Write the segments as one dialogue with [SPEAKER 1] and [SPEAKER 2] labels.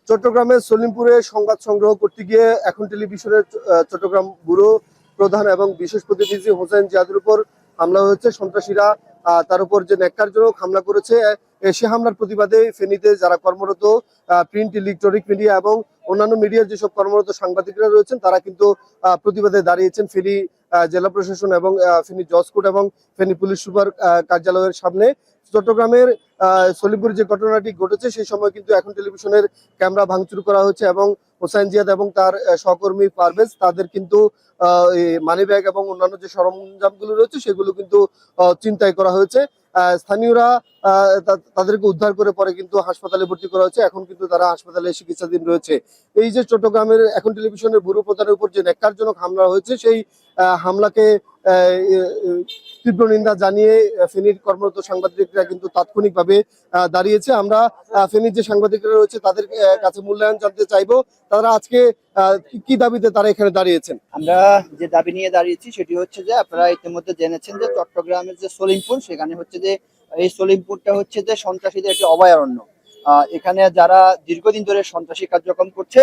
[SPEAKER 1] চট্টগ্রামের সলিমপুরে সংবাদ সংগ্রহ করতে গিয়ে এখন টেলিভিশনের চট্টগ্রাম ব্যুরো প্রধান এবং বিশেষ প্রতিনিধি হোসেন জিয়াদের উপর হামলা হয়েছে। সন্ত্রাসীরা তার উপর যে ন্যাক্কারজনক হামলা করেছে, সে হামলার প্রতিবাদে ফেনীতে যারা কর্মরত প্রিন্ট, ইলেকট্রনিক মিডিয়া এবং অন্যান্য মিডিয়ার যেসব কর্মরত সাংবাদিকরা রয়েছেন তারা কিন্তু প্রতিবাদে দাঁড়িয়েছেন ফেনী জেলা প্রশাসন এবং ফেনী জজ কোর্ট এবং ফেনী পুলিশ সুপার কার্যালয়ের সামনে। চট্টগ্রামের সলিমপুর যে ঘটনাটি ঘটেছে সেই সময় কিন্তু এখন টেলিভিশনের ক্যামেরা ভাঙচুর করা হয়েছে এবং হোসেন জিয়াদ এবং তার সহকর্মী পারভেজ তাদের কিন্তু মানি ব্যাগ এবং অন্যান্য যে সরঞ্জামগুলো রয়েছে সেগুলো কিন্তু ছিনতাই করা হয়েছে। স্থানীয়রা তাদেরকে উদ্ধার করে পরে কিন্তু হাসপাতালে ভর্তি করা হয়েছে। এখন কিন্তু তারা হাসপাতালে চিকিৎসাধীন রয়েছে। এই যে চট্টগ্রামের এখন টেলিভিশনের ব্যুরো প্রধানের উপর যে ন্যাক্কারজনক হামলা হয়েছে সেই হামলাকে তীব্র নিন্দা জানিয়ে ফেনীর কর্মরত সাংবাদিকরা কিন্তু তাৎক্ষণিকভাবে দাঁড়িয়েছে। আমরা ফেনীর যে সাংবাদিকরা রয়েছে তাদের কাছে মূল্যায়ন জানতে চাইবো, তারা আজকে কি দাবিতে তারা এখানে দাঁড়িয়েছেন।
[SPEAKER 2] আমরা যে দাবি নিয়ে দাঁড়িয়েছি সেটি হচ্ছে যে আপনারা ইতিমধ্যে জেনেছেন যে চট্টগ্রামের যে সলিমপুর, সেখানে হচ্ছে যে এই সলিমপুরটা হচ্ছে যে সন্ত্রাসীদের একটি অভয়ারণ্য। এখানে যারা দীর্ঘদিন ধরে সন্ত্রাসী কার্যক্রম করছে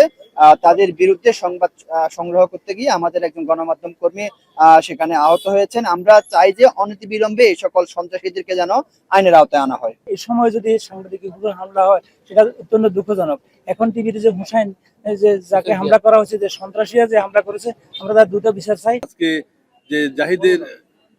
[SPEAKER 2] তাদের বিরুদ্ধে সংবাদ সংগ্রহ করতে গিয়ে আমাদের একজন গণমাধ্যম কর্মী সেখানে আহত হয়েছেন। আমরা চাই যে অনতিবিলম্বে এই সকল সন্ত্রাসীদেরকে যেন আইনের আওতায় আনা হয়।
[SPEAKER 3] এই সময় যদি সাংবাদিকের উপর হামলা হয় সেটা অত্যন্ত দুঃখজনক। এখন টিভিতে যে হুসাইন যে যাকে হামলা করা হয়েছে, যে সন্ত্রাসীরা যে হামলা করেছে, আমরা তার দ্রুত বিচার চাই।
[SPEAKER 4] আজকে যে জাহিদের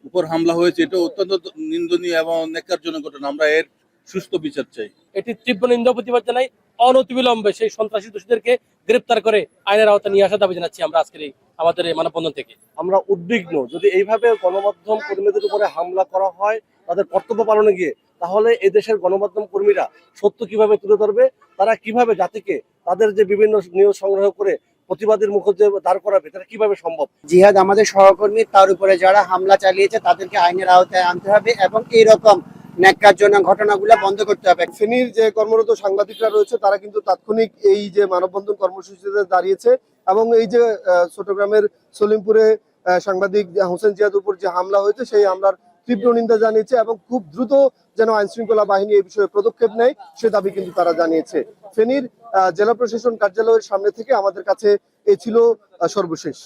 [SPEAKER 4] উপর হামলা হয়েছে এটা অত্যন্ত নিন্দনীয় এবং ন্যাক্কারজনক ঘটনা। আমরা এর সুস্থ বিচার চাই।
[SPEAKER 5] এটি তীব্র নিন্দা প্রতিবাদ জানাই। অনতিবিলম্বে সেই সন্ত্রাসী দোষীদেরকে গ্রেপ্তার করে আইনের আওতায় নিয়ে আসার দাবি জানাচ্ছি আমরা আজকের আমাদের এই মানববন্ধন থেকে।
[SPEAKER 1] আমরা উদ্বিগ্ন, যদি এইভাবে গণমাধ্যম কর্মীদের উপরে হামলা করা হয় তাদের কর্তব্য পালনে গিয়ে, তাহলে এই দেশের গণমাধ্যম কর্মীরা সত্য কিভাবে তুলে ধরবে, তারা কিভাবে জাতিকে তাদের যে বিভিন্ন নিউজ সংগ্রহ করে প্রতিবাদের মুখে যে দাঁড় করাবে, তারা কিভাবে সম্ভব।
[SPEAKER 2] জিহাদ আমাদের সহকর্মী, তার উপরে যারা হামলা চালিয়েছে তাদেরকে আইনের আওতায় আনতে হবে এবং এইরকম ন্যাক্কারজনক ঘটনাগুলো বন্ধ করতে হবে।
[SPEAKER 1] ফেনীর যে কর্মরত সাংবাদিকরা রয়েছে তারা কিন্তু তাৎক্ষণিক এই যে মানববন্ধন কর্মসূচিতে দাঁড়িয়েছে এবং এই যে চট্টগ্রামের সলিমপুরে সাংবাদিক হোসেন জিয়াদের উপর যে হামলা হয়েছে সেই হামলার তীব্র নিন্দা জানিয়েছে এবং খুব দ্রুত যেন আইন শৃঙ্খলা বাহিনী এই বিষয়ে পদক্ষেপ নেয় সে দাবি কিন্তু তারা জানিয়েছে। ফেনীর জেলা প্রশাসন কার্যালয়ের সামনে থেকে আমাদের কাছে এই ছিল সর্বশেষ।